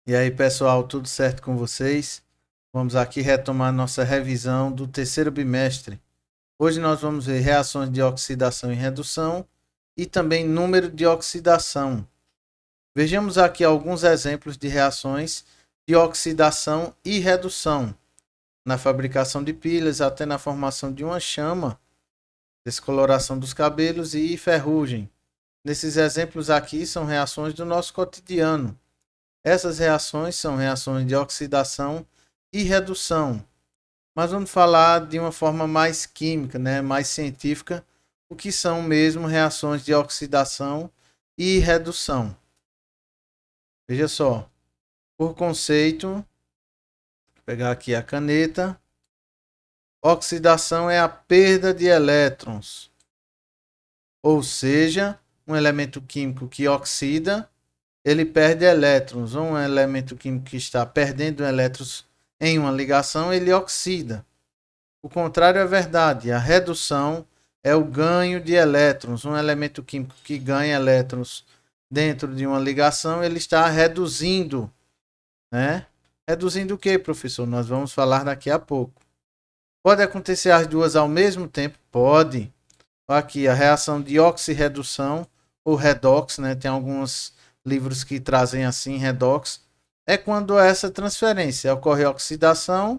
E aí, pessoal, tudo certo com vocês? Vamos aqui retomar nossa revisão do terceiro bimestre. Hoje nós vamos ver reações de oxidação e redução e também número de oxidação. Vejamos aqui alguns exemplos de reações de oxidação e redução na fabricação de pilhas, até na formação de uma chama, descoloração dos cabelos e ferrugem. Nesses exemplos aqui são reações do nosso cotidiano. Essas reações são reações de oxidação e redução. Mas vamos falar de uma forma mais química, né, mais científica, o que são mesmo reações de oxidação e redução. Veja só, por conceito, vou pegar aqui a caneta. Oxidação é a perda de elétrons, ou seja, um elemento químico que oxida, ele perde elétrons. Um elemento químico que está perdendo elétrons em uma ligação, ele oxida. O contrário é verdade. A redução é o ganho de elétrons. Um elemento químico que ganha elétrons dentro de uma ligação, ele está reduzindo, né? Reduzindo o que, professor? Nós vamos falar daqui a pouco. Pode acontecer as duas ao mesmo tempo? Pode. Aqui, a reação de oxirredução ou redox, né? Tem alguns livros que trazem assim, redox. É quando essa transferência ocorre oxidação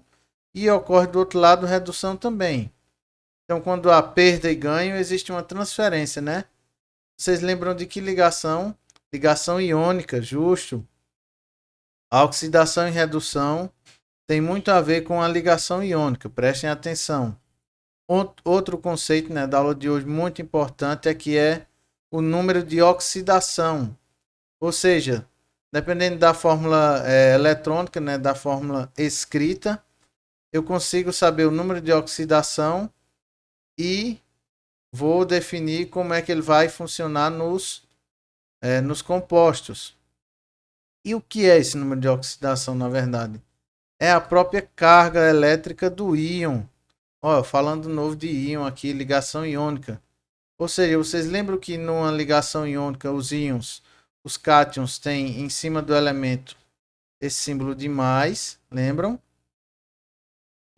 e ocorre do outro lado redução também. Então, quando há perda e ganho, existe uma transferência, né? Vocês lembram de que ligação? Ligação iônica, justo. A oxidação e redução tem muito a ver com a ligação iônica, prestem atenção. Outro conceito, né, da aula de hoje muito importante é o número de oxidação. Ou seja, dependendo da fórmula eletrônica, né, da fórmula escrita, eu consigo saber o número de oxidação e vou definir como é que ele vai funcionar nos compostos. E o que é esse número de oxidação, na verdade? É a própria carga elétrica do íon. Ó, falando de novo de íon aqui, ligação iônica. Ou seja, vocês lembram que numa ligação iônica, os íons, os cátions têm em cima do elemento esse símbolo de mais, lembram?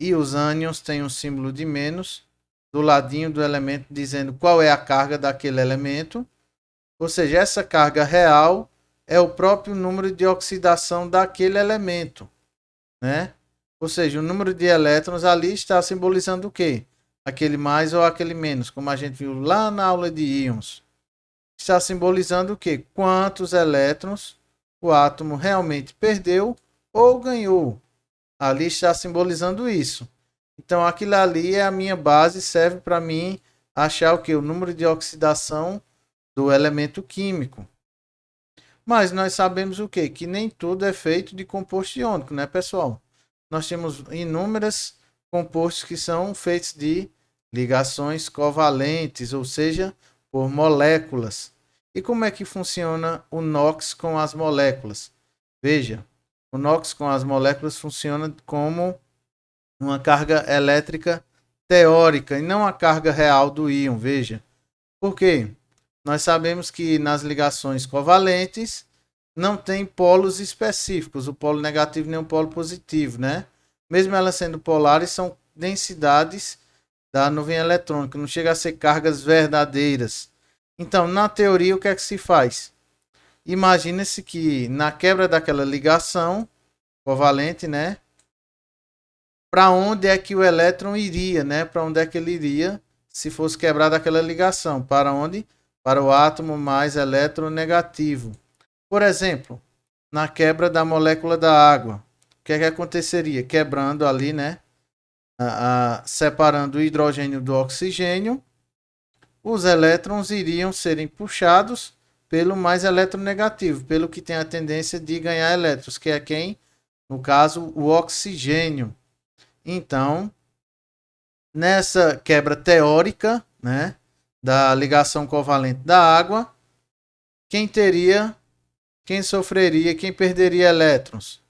E os ânions têm um símbolo de menos do ladinho do elemento dizendo qual é a carga daquele elemento. Ou seja, essa carga real é o próprio número de oxidação daquele elemento, né? Ou seja, o número de elétrons ali está simbolizando o quê? Aquele mais ou aquele menos, como a gente viu lá na aula de íons. Está simbolizando o quê? Quantos elétrons o átomo realmente perdeu ou ganhou. Ali está simbolizando isso. Então, aquilo ali é a minha base, serve para mim achar o que? O número de oxidação do elemento químico. Mas nós sabemos o quê? Que nem tudo é feito de composto iônico, né, pessoal? Nós temos inúmeros compostos que são feitos de ligações covalentes, ou seja, por moléculas. E como é que funciona o NOx com as moléculas? Veja, o NOx com as moléculas funciona como uma carga elétrica teórica e não a carga real do íon. Veja, por quê? Nós sabemos que nas ligações covalentes não tem polos específicos, o polo negativo nem o polo positivo, né? Mesmo elas sendo polares, são densidades da nuvem eletrônica, não chega a ser cargas verdadeiras. Então, na teoria, o que é que se faz? Imagina-se que na quebra daquela ligação covalente, né? Para onde é que o elétron iria, né? Para onde é que ele iria se fosse quebrada aquela ligação? Para onde? Para o átomo mais eletronegativo. Por exemplo, na quebra da molécula da água, o que é que aconteceria? Quebrando ali, né? Separando o hidrogênio do oxigênio, os elétrons iriam serem puxados pelo mais eletronegativo, pelo que tem a tendência de ganhar elétrons, que é quem? No caso, o oxigênio. Então, nessa quebra teórica, né, da ligação covalente da água, quem teria, quem sofreria, quem perderia elétrons?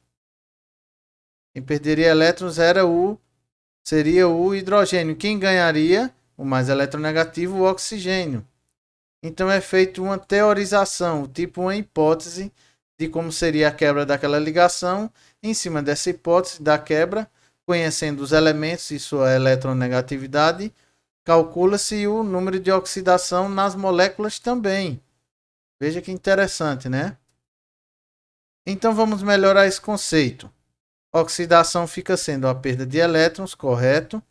Quem perderia elétrons seria o hidrogênio. Quem ganharia? O mais eletronegativo, o oxigênio. Então é feita uma teorização, tipo uma hipótese de como seria a quebra daquela ligação. Em cima dessa hipótese da quebra, conhecendo os elementos e sua eletronegatividade, calcula-se o número de oxidação nas moléculas também. Veja que interessante, né? Então vamos melhorar esse conceito. Oxidação fica sendo a perda de elétrons, correto?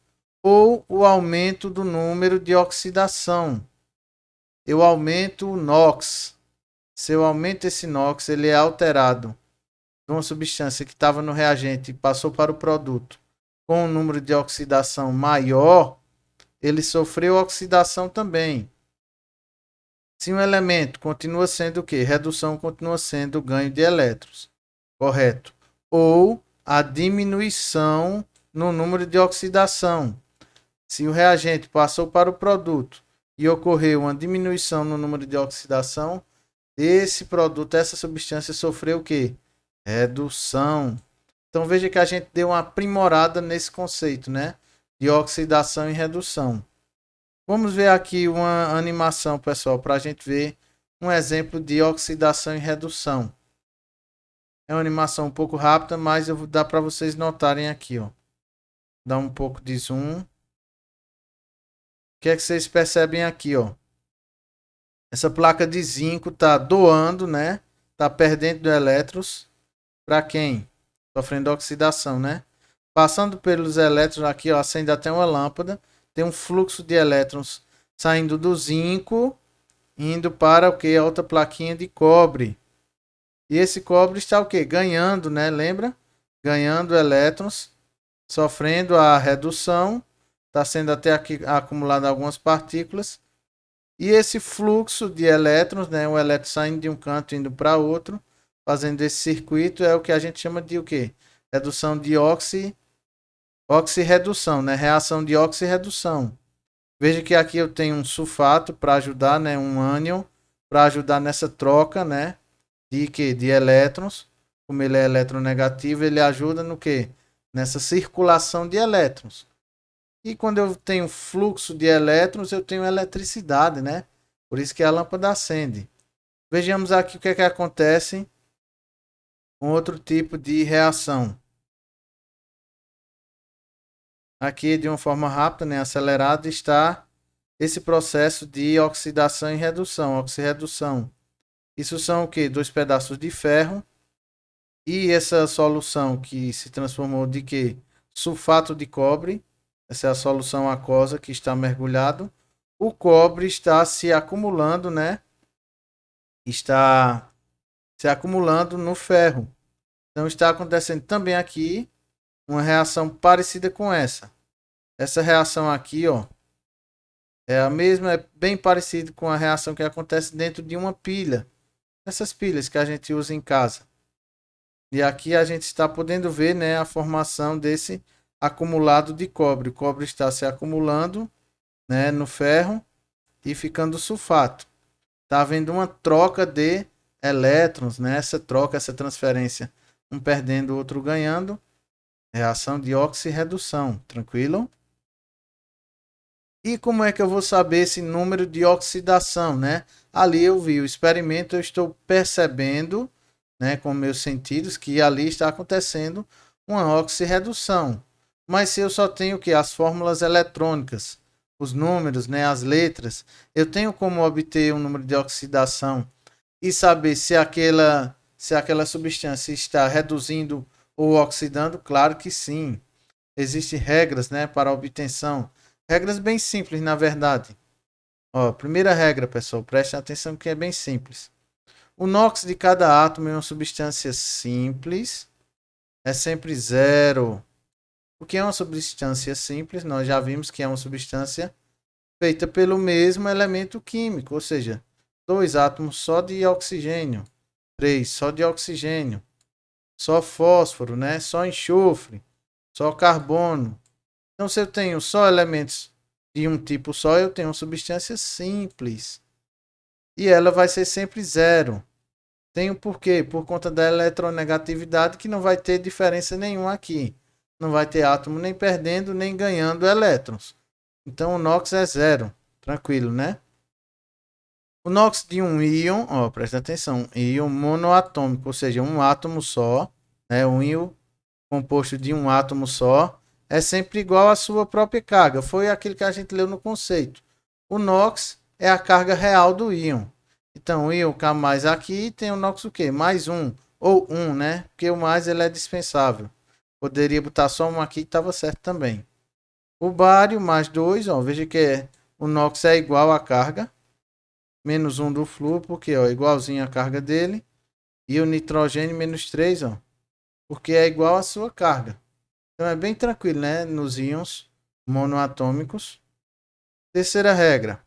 Ou o aumento do número de oxidação. Eu aumento o NOx. Se eu aumento esse NOx, ele é alterado de uma substância que estava no reagente e passou para o produto com um número de oxidação maior, ele sofreu oxidação também. Se um elemento continua sendo o quê? Redução continua sendo ganho de elétrons. Correto. Ou a diminuição no número de oxidação. Se o reagente passou para o produto e ocorreu uma diminuição no número de oxidação, esse produto, essa substância sofreu o quê? Redução. Então veja que a gente deu uma aprimorada nesse conceito, né? De oxidação e redução. Vamos ver aqui uma animação, pessoal, para a gente ver um exemplo de oxidação e redução. É uma animação um pouco rápida, mas eu vou dar para vocês notarem aqui, ó. Dá um pouco de zoom. O que é que vocês percebem aqui, ó? Essa placa de zinco tá doando, né? Tá perdendo elétrons para quem? Sofrendo oxidação, né? Passando pelos elétrons aqui, ó, acende até uma lâmpada. Tem um fluxo de elétrons saindo do zinco, indo para o que? A outra plaquinha de cobre. E esse cobre está o que? Ganhando, né? Lembra? Ganhando elétrons, sofrendo a redução. Está sendo até aqui acumulado algumas partículas. E esse fluxo de elétrons, né? O elétron saindo de um canto indo para outro, fazendo esse circuito, é o que a gente chama de o quê? Redução de oxirredução, né? Reação de oxirredução. Veja que aqui eu tenho um sulfato para ajudar, né? Um ânion para ajudar nessa troca, né? De que? De elétrons. Como ele é eletronegativo, ele ajuda no que? Nessa circulação de elétrons. E quando eu tenho fluxo de elétrons, eu tenho eletricidade, né? Por isso que a lâmpada acende. Vejamos aqui o que é que acontece com outro tipo de reação. Aqui, de uma forma rápida, né, acelerada, está esse processo de oxidação e redução, oxirredução. Isso são o quê? Dois pedaços de ferro. E essa solução que se transformou de quê? Sulfato de cobre. Essa é a solução aquosa que está mergulhado. O cobre está se acumulando, né? Está se acumulando no ferro. Então está acontecendo também aqui uma reação parecida com essa. Essa reação aqui, ó, é a mesma, é bem parecida com a reação que acontece dentro de uma pilha. Essas pilhas que a gente usa em casa. E aqui a gente está podendo ver, né, a formação desse acumulado de cobre. O cobre está se acumulando, né, no ferro e ficando sulfato. Está havendo uma troca de elétrons, né? Essa troca, essa transferência, um perdendo, o outro ganhando. Reação de oxirredução, tranquilo? E como é que eu vou saber esse número de oxidação, né? Ali eu vi o experimento, eu estou percebendo, né, com meus sentidos, que ali está acontecendo uma oxirredução. Mas se eu só tenho que as fórmulas eletrônicas, os números, né, as letras, eu tenho como obter um número de oxidação e saber se aquela substância está reduzindo ou oxidando? Claro que sim. Existem regras, né, para a obtenção. Regras bem simples, na verdade. Ó, primeira regra, pessoal, prestem atenção que é bem simples. O NOx de cada átomo em uma substância simples é sempre zero. O que é uma substância simples? Nós já vimos que é uma substância feita pelo mesmo elemento químico, ou seja, dois átomos só de oxigênio, três só de oxigênio, só fósforo, né? Só enxofre, só carbono. Então, se eu tenho só elementos de um tipo só, eu tenho uma substância simples. E ela vai ser sempre zero. Tenho por quê? Por conta da eletronegatividade, que não vai ter diferença nenhuma aqui. Não vai ter átomo nem perdendo, nem ganhando elétrons. Então, o NOx é zero. Tranquilo, né? O NOx de um íon, ó, presta atenção, íon monoatômico, ou seja, um átomo só, né, um íon composto de um átomo só, é sempre igual à sua própria carga. Foi aquilo que a gente leu no conceito. O NOx é a carga real do íon. Então, o íon K mais aqui tem o NOx o quê? Mais um, ou um, né? Porque o mais ele é dispensável. Poderia botar só um aqui e estava certo também. O bário mais 2, ó, veja que o NOx é igual à carga, menos um do flúor, porque ó, igualzinho a carga dele. E o nitrogênio menos 3, ó, porque é igual à sua carga. Então é bem tranquilo, né? Nos íons monoatômicos. Terceira regra.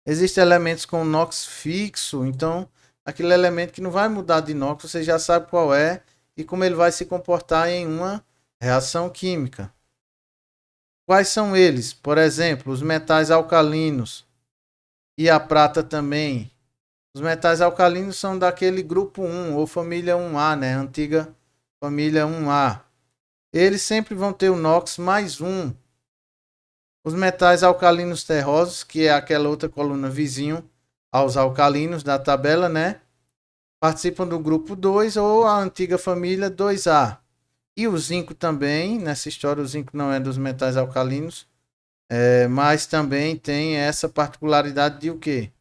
Existem elementos com NOx fixo, então aquele elemento que não vai mudar de NOx, você já sabe qual é e como ele vai se comportar em uma reação química. Quais são eles? Por exemplo, os metais alcalinos e a prata também. Os metais alcalinos são daquele grupo 1 ou família 1A, né? Antiga família 1A. Eles sempre vão ter o NOx mais 1. Os metais alcalinos terrosos, que é aquela outra coluna vizinho aos alcalinos da tabela, né? Participam do grupo 2 ou a antiga família 2A. E o zinco também, nessa história o zinco não é dos metais alcalinos, mas também tem essa particularidade de o quê?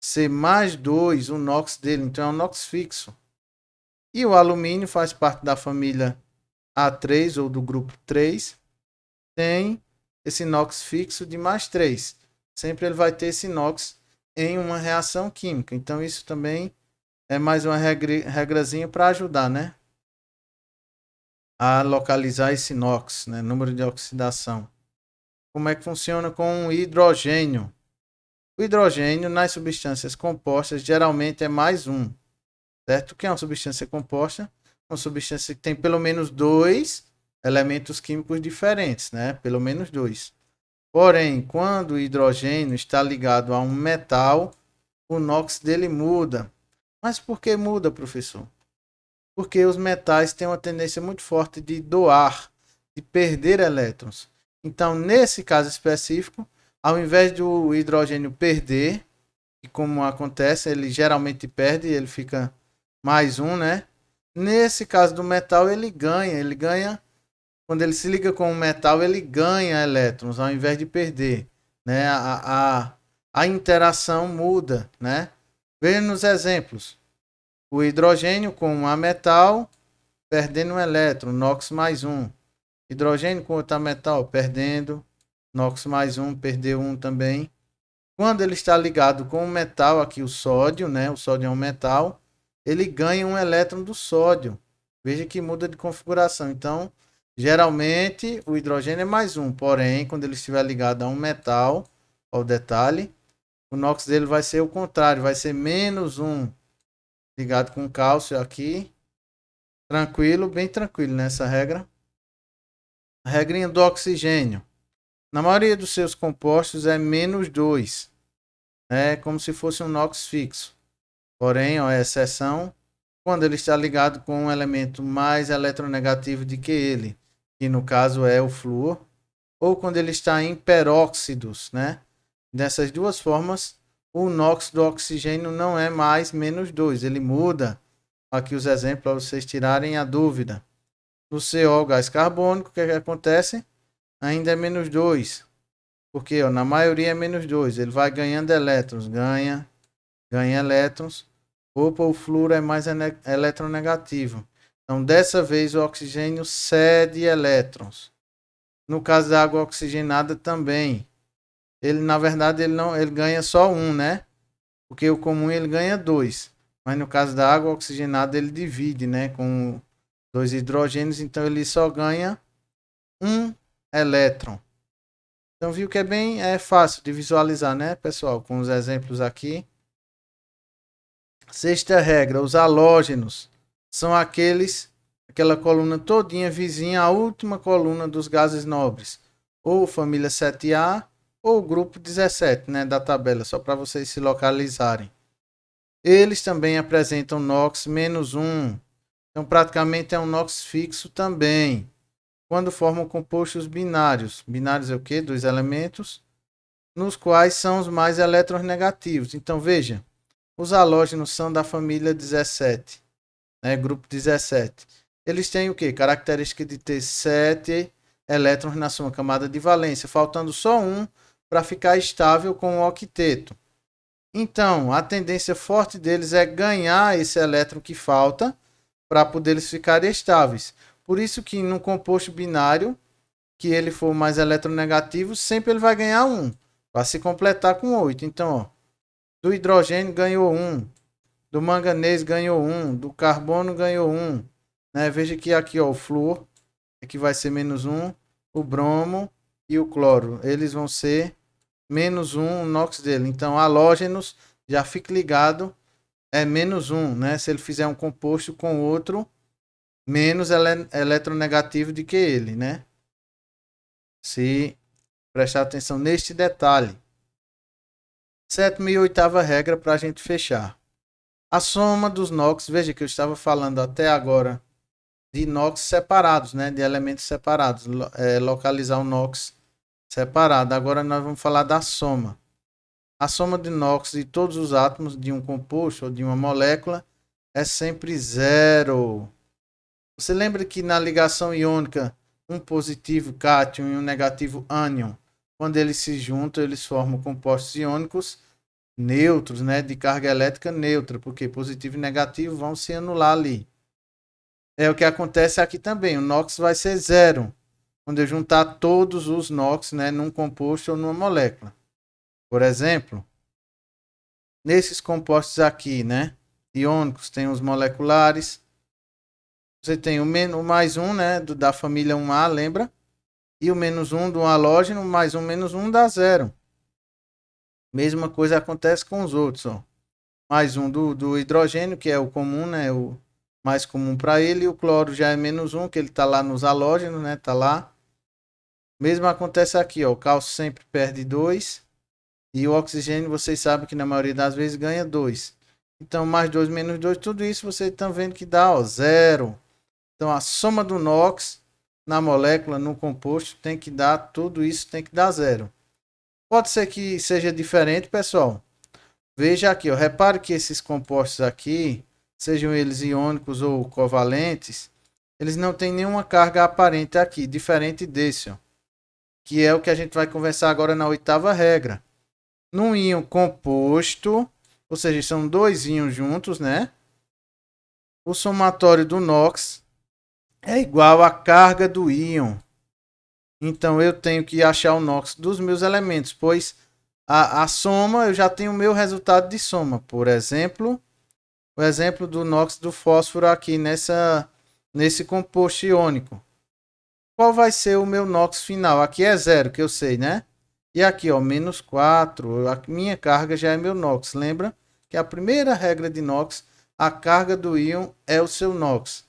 Ser mais 2 o NOx dele, então é um NOx fixo. E o alumínio faz parte da família A3 ou do grupo 3, tem esse NOx fixo de mais 3. Sempre ele vai ter esse NOx em uma reação química. Então isso também é mais uma regrazinha para ajudar, né? A localizar esse NOx, né? Número de oxidação. Como é que funciona com o hidrogênio? O hidrogênio nas substâncias compostas geralmente é mais um, certo? O que é uma substância composta? Uma substância que tem pelo menos dois elementos químicos diferentes, né? Pelo menos dois. Porém, quando o hidrogênio está ligado a um metal, o NOx dele muda. Mas por que muda, professor? Porque os metais têm uma tendência muito forte de doar, de perder elétrons. Então, nesse caso específico, ao invés do hidrogênio perder, e como acontece, ele geralmente perde, ele fica mais um, né? Nesse caso do metal, ele ganha, quando ele se liga com o metal, ele ganha elétrons ao invés de perder, né? A interação muda, né? Veja nos exemplos. O hidrogênio com a metal perdendo um elétron, NOx mais um. Hidrogênio com outro metal perdendo, NOx mais um, perdeu um também. Quando ele está ligado com o metal, aqui o sódio, né? O sódio é um metal, ele ganha um elétron do sódio. Veja que muda de configuração. Então, geralmente o hidrogênio é mais um, porém, quando ele estiver ligado a um metal, ao detalhe, o NOx dele vai ser o contrário, vai ser menos um, ligado com cálcio aqui. Tranquilo, bem tranquilo nessa regra. A regrinha do oxigênio. Na maioria dos seus compostos é menos 2. É como se fosse um NOx fixo. Porém, ó, é exceção quando ele está ligado com um elemento mais eletronegativo do que ele, que no caso é o flúor, ou quando ele está em peróxidos, né? Dessas duas formas, o NOx do oxigênio não é mais menos 2, ele muda. Aqui os exemplos para vocês tirarem a dúvida. No CO, gás carbônico, o que acontece? Ainda é menos 2. Porque ó, na maioria é menos 2. Ele vai ganhando elétrons. Ganha elétrons. Opa, o flúor é mais eletronegativo. Então, dessa vez, o oxigênio cede elétrons. No caso da água oxigenada também. Ele, na verdade, ele ganha só um, né? Porque o comum ele ganha 2. Mas no caso da água oxigenada, ele divide, né? Com dois hidrogênios. Então, ele só ganha um elétron. Então viu que é fácil de visualizar, né, pessoal? Com os exemplos aqui. Sexta regra, os halógenos são aquela coluna todinha vizinha à última coluna dos gases nobres, ou família 7A ou grupo 17, né, da tabela, só para vocês se localizarem. Eles também apresentam NOx menos 1, então praticamente é um NOx fixo também. Quando formam compostos binários. Binários é o quê? Dois elementos. nos quais são os mais eletronegativos. Então, veja, os halógenos são da família 17, né? Grupo 17. Eles têm o quê? Característica de ter 7 elétrons na sua camada de valência, faltando só um para ficar estável com o octeto. Então, a tendência forte deles é ganhar esse elétron que falta para poder eles ficarem estáveis. Por isso que num composto binário, que ele for mais eletronegativo, sempre ele vai ganhar um, para se completar com 8. Então, ó, do hidrogênio ganhou 1, do manganês ganhou 1, do carbono ganhou 1. Né? Veja que aqui ó, o flúor, que vai ser menos 1, o bromo e o cloro, eles vão ser menos 1 o NOx dele. Então, halógenos, já fique ligado, é menos 1, né? Se ele fizer um composto com outro menos eletronegativo do que ele, né? Se prestar atenção neste detalhe. Sétima e oitava regra para a gente fechar. A soma dos NOx, veja que eu estava falando até agora de NOx separados, né? De elementos separados, localizar o NOx separado. Agora nós vamos falar da soma. A soma de NOx de todos os átomos de um composto ou de uma molécula é sempre zero. Você lembra que na ligação iônica, um positivo cátion e um negativo ânion, quando eles se juntam, eles formam compostos iônicos neutros, né, de carga elétrica neutra, porque positivo e negativo vão se anular ali. É o que acontece aqui também, o NOx vai ser zero, quando eu juntar todos os NOx, né, num composto ou numa molécula. Por exemplo, nesses compostos aqui, né, iônicos, tem os moleculares. Você tem o mais um, né, da família 1A, lembra? E o menos um do halógeno, mais um menos um dá zero. Mesma coisa acontece com os outros, ó. Mais um do hidrogênio, que é o comum, né, o mais comum para ele. E o cloro já é menos um, que ele está lá nos halógenos, né, tá lá. Mesmo acontece aqui, ó. O cálcio sempre perde 2. E o oxigênio, vocês sabem que na maioria das vezes ganha 2. Então, mais 2 menos 2, tudo isso vocês estão vendo que dá, ó, zero. Então, a soma do NOx na molécula, no composto, tem que dar, tudo isso tem que dar zero. Pode ser que seja diferente, pessoal. Veja aqui, ó, repare que esses compostos aqui, sejam eles iônicos ou covalentes, eles não têm nenhuma carga aparente aqui, diferente desse, ó, que é o que a gente vai conversar agora na oitava regra. Num íon composto, ou seja, são dois íons juntos, né? O somatório do NOx é igual à carga do íon. Então eu tenho que achar o NOx dos meus elementos, pois a soma, eu já tenho o meu resultado de soma. Por exemplo, o exemplo do NOx do fósforo aqui nesse composto iônico. Qual vai ser o meu NOx final? Aqui é zero, que eu sei, né? E aqui, ó, menos 4. A minha carga já é meu NOx. Lembra que a primeira regra de NOx, a carga do íon é o seu NOx.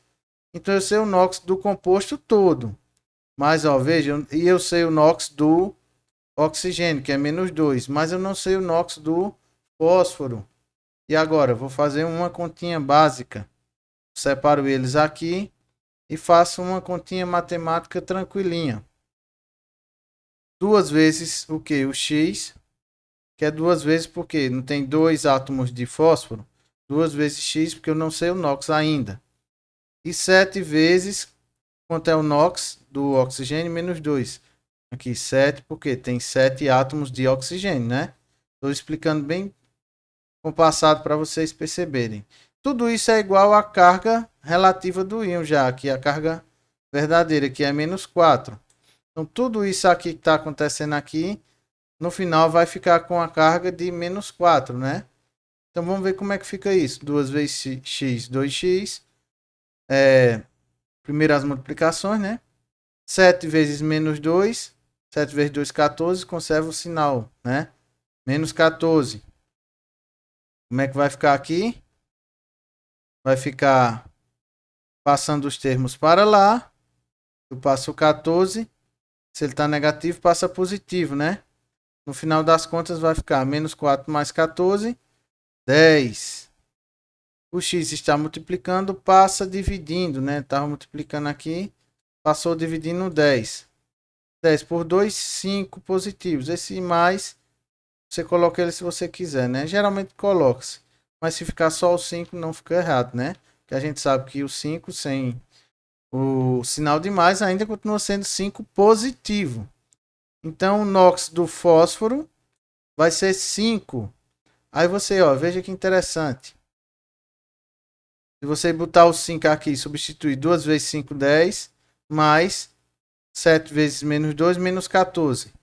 Então eu sei o NOx do composto todo. Mas, ó, veja, e eu sei o NOx do oxigênio, que é menos 2. Mas eu não sei o NOx do fósforo. E agora, vou fazer uma continha básica. Separo eles aqui e faço uma continha matemática tranquilinha. 2 vezes o que? O X, que é 2 vezes porque não tem 2 átomos de fósforo. 2 vezes X, porque eu não sei o NOx ainda. E 7 vezes quanto é o NOx do oxigênio menos 2. Aqui 7, porque tem 7 átomos de oxigênio, né? Estou explicando bem compassado para vocês perceberem. Tudo isso é igual à carga relativa do íon já, aqui a carga verdadeira, que é menos 4. Então tudo isso aqui que está acontecendo aqui, no final vai ficar com a carga de menos 4, né? Então vamos ver como é que fica isso. 2 vezes x, 2x. Primeiro as multiplicações, né? 7 vezes menos 2. 7 vezes 2, 14. Conserva o sinal, né? Menos 14. Como é que vai ficar aqui? Vai ficar passando os termos para lá. Eu passo o 14. Se ele está negativo, passa positivo, né? No final das contas vai ficar menos 4 mais 14, 10. O x está multiplicando, passa dividindo, né? Estava multiplicando aqui, passou dividindo 10. 10 por 2, 5 positivos. Esse mais Você coloca ele se você quiser, né? Geralmente coloca-se. Mas se ficar só o 5 não fica errado, né? Porque a gente sabe que o 5 sem o sinal de mais ainda continua sendo 5 positivo. Então o NOx do fósforo vai ser 5. Aí você, ó, veja que interessante. Se você botar o 5 aqui, substituir 2 vezes 5, 10, mais 7 vezes menos 2, menos 14.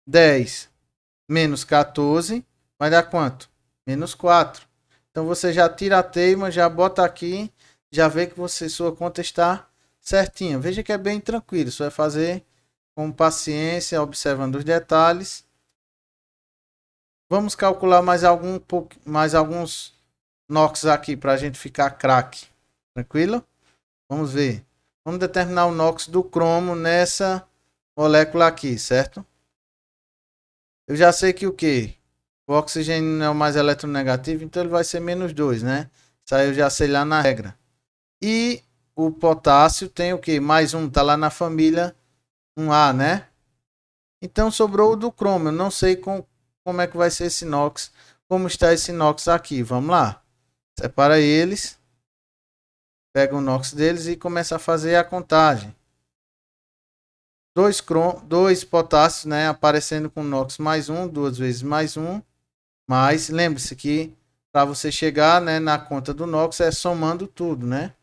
10 menos 14 vai dar quanto? Menos 4. Então você já tira a teima, já bota aqui, já vê que sua conta está certinha. Veja que é bem tranquilo, você vai fazer com paciência, observando os detalhes. Vamos calcular mais alguns NOx aqui para a gente ficar craque. Tranquilo? Vamos ver. Vamos determinar o NOx do cromo nessa molécula aqui, certo? Eu já sei que o quê? O oxigênio não é o mais eletronegativo, então ele vai ser menos 2, né? Isso aí eu já sei lá na regra. E o potássio tem o quê? Mais 1, tá lá na família 1A, né? Então sobrou o do cromo. Eu não sei como é que vai ser esse NOx. Como está esse NOx aqui? Vamos lá. Separa eles. Pega o NOx deles e começa a fazer a contagem. Dois potássios, né? Aparecendo com NOx mais 1, 2 vezes mais 1. Mas lembre-se que para você chegar, né, na conta do NOx é somando tudo, né?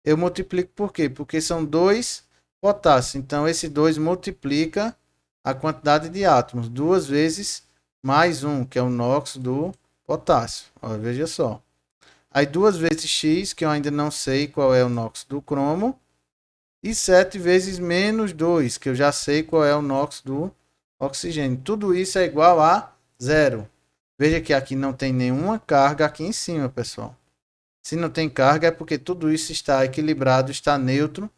Eu multiplico por quê? Porque são 2 potássios. Então esse 2 multiplica a quantidade de átomos. 2 vezes mais 1, que é o NOx do potássio. Ó, veja só. Aí 2 vezes X, que eu ainda não sei qual é o NOx do cromo. E 7 vezes menos 2, que eu já sei qual é o NOx do oxigênio. Tudo isso é igual a 0. Veja que aqui não tem nenhuma carga aqui em cima, pessoal. Se não tem carga é porque tudo isso está equilibrado, está neutro.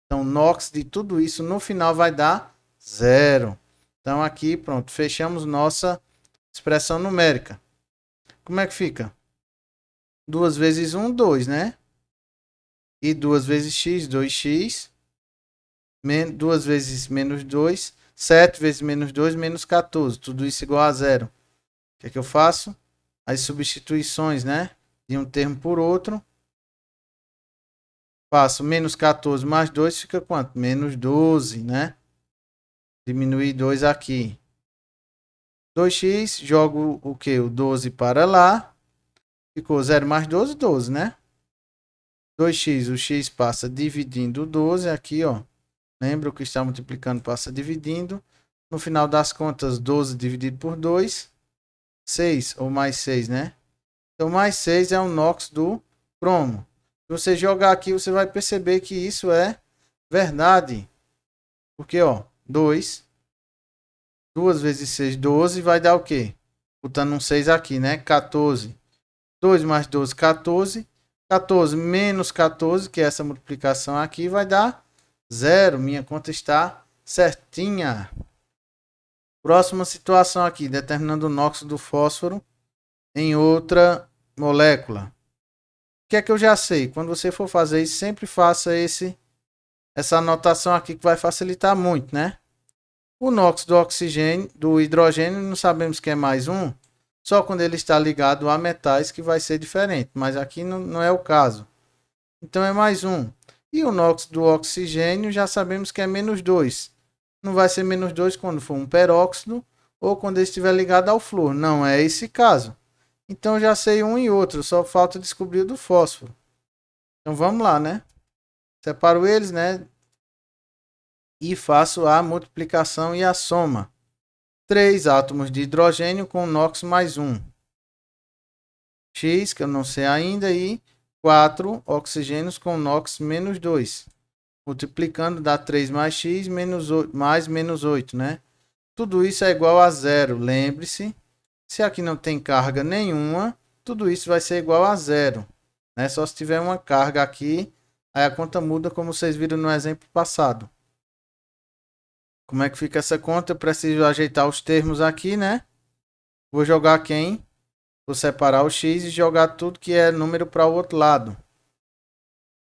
Então, NOx de tudo isso no final vai dar 0. Então, aqui, pronto, fechamos nossa expressão numérica. Como é que fica? 2 vezes 1, 2, né? E 2 vezes x, 2x. 2 vezes menos 2. 7 vezes menos 2, menos 14. Tudo isso igual a 0. O que é que eu faço? As substituições, né? De um termo por outro. Faço menos 14 mais 2 fica quanto? Menos 12, né? Diminuir 2 aqui. 2x, jogo o que? O 12 para lá. Ficou 0 mais 12, 12, né? 2x, o x passa dividindo o 12 aqui, ó. Lembra o que está multiplicando passa dividindo. No final das contas, 12 dividido por 2, 6 ou mais 6, né? Então, mais 6 é o NOx do cromo. Se você jogar aqui, você vai perceber que isso é verdade. Porque, ó, 2 vezes 6, 12, vai dar o quê? Botando um 6 aqui, né? 14. 2 mais 12, 14. 14 menos 14, que é essa multiplicação aqui, vai dar 0. Minha conta está certinha. Próxima situação aqui, determinando o NOx do fósforo em outra molécula. O que é que eu já sei? Quando você for fazer isso, sempre faça essa anotação aqui que vai facilitar muito, né? O NOx do oxigênio, do hidrogênio, não sabemos que é mais 1. Só quando ele está ligado a metais que vai ser diferente. Mas aqui não é o caso. Então é mais 1. E o NOx do oxigênio já sabemos que é menos 2. Não vai ser menos 2 quando for um peróxido ou quando ele estiver ligado ao flúor. Não é esse caso. Então já sei um e outro. Só falta descobrir o do fósforo. Então vamos lá, né? Separo eles, né? E faço a multiplicação e a soma. 3 átomos de hidrogênio com NOx mais 1. X, que eu não sei ainda, e 4 oxigênios com NOx menos 2. Multiplicando dá 3 mais X menos 8, mais menos 8, né? Tudo isso é igual a 0. Lembre-se, se aqui não tem carga nenhuma, tudo isso vai ser igual a 0. Né? Só se tiver uma carga aqui, aí a conta muda, como vocês viram no exemplo passado. Como é que fica essa conta? Eu preciso ajeitar os termos aqui, né? Vou jogar quem? Vou separar o x e jogar tudo que é número para o outro lado.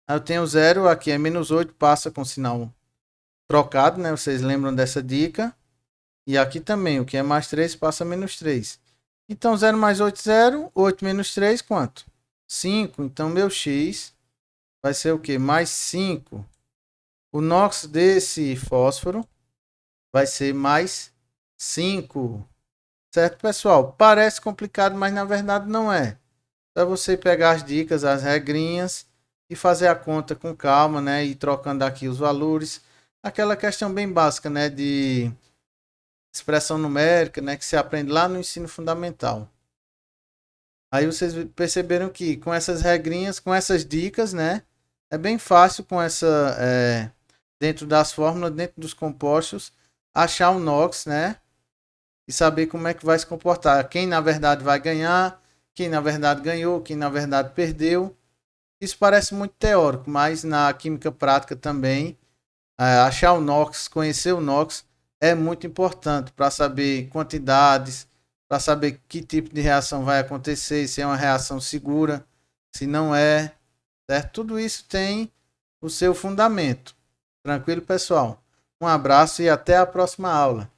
Aí eu tenho 0, aqui é menos 8, passa com sinal trocado, né? Vocês lembram dessa dica. E aqui também, o que é mais 3 passa a menos 3. Então 0 mais 8, 0. 8 menos 3, quanto? 5. Então meu X vai ser o quê? Mais 5. O NOx desse fósforo vai ser mais 5. Certo, pessoal? Parece complicado, mas na verdade não é. É você pegar as dicas, as regrinhas e fazer a conta com calma, né? E trocando aqui os valores. Aquela questão bem básica, né? De expressão numérica, né? Que se aprende lá no ensino fundamental. Aí vocês perceberam que com essas regrinhas, com essas dicas, né? É bem fácil com dentro das fórmulas, dentro dos compostos, achar um NOx, né? E saber como é que vai se comportar. Quem na verdade vai ganhar, quem na verdade ganhou, quem na verdade perdeu. Isso parece muito teórico, mas na química prática também, achar o NOx, conhecer o NOx é muito importante para saber quantidades, para saber que tipo de reação vai acontecer, se é uma reação segura, se não é, certo? Tudo isso tem o seu fundamento. Tranquilo, pessoal? Um abraço e até a próxima aula.